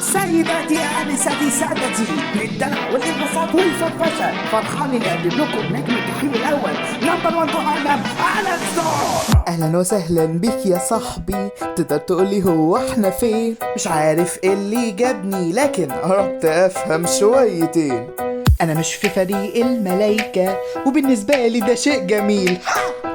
سيداتي آنستي سادتي، للدلع والانبساط والفرفشة فرحان إني أقدم لكم نجم الجحيم الأول نمبر 1 مهرجان على الستار. اهلا وسهلا بيك يا صاحبي، تقدر تقولي هو احنا فين؟ مش عارف ايه اللي جابني لكن قربت افهم شويتين. انا مش في فريق الملايكة وبالنسبة لي ده شيء جميل.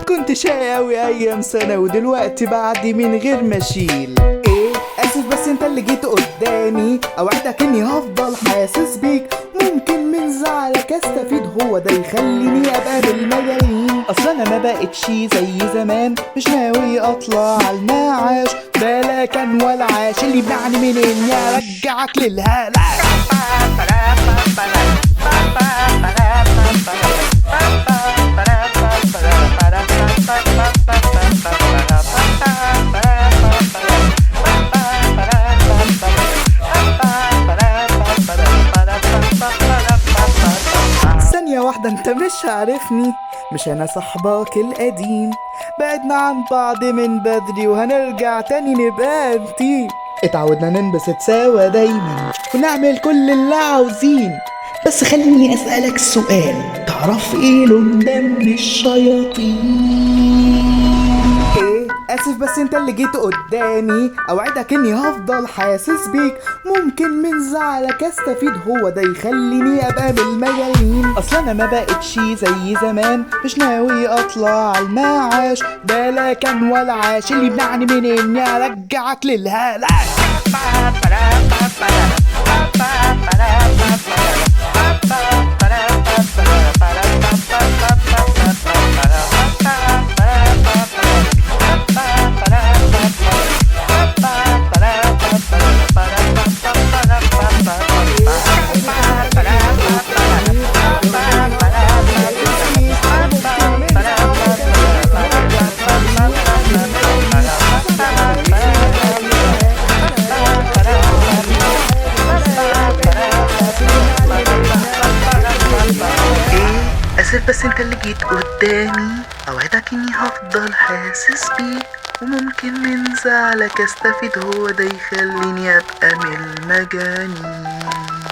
كنت شقاوي ايام سنة ودلوقتي بعدي من غير ما اشيل. ايه اسف بس انت اللي جيت قدامي، اوعدك اني هفضل حاسس بيك. ممكن من زعلك استفيد، هو ده يخليني ابقى بالملايين. اصلا انا ما بقتش زي زمان، مش ناوي اطلع على المعاش. ده لا كان ولا عاش اللي يمنعني من اني ارجعك للهلاك. ثانية واحدة، انت مش عارفني، مش انا صاحبك القديم. بعدنا عن بعض من بدري وهنرجع تاني نبقى انتيم. اتعودنا ننبسط سوا دايما ونعمل كل اللي عاوزين. بس خليني اسألك سؤال، تعرف ايه لون دم الشياطين؟ ايه اسف بس انت اللي جيت قدامي، اوعدك اني هفضل حاسس بيك. ممكن من زعلك استفيد، هو ده يخليني ابقى بالملايين. اصلا انا ما بقتش زي زمان، مش ناوي اطلع على المعاش. ده لا كان ولا عاش اللي يمنعني من اني ارجعك للهلاك. اسف بس انت اللي جيت قدامي، اوعدك اني هفضل حاسس بيك. وممكن من زعلك استفيد، هو ده يخليني ابقى من المجانين.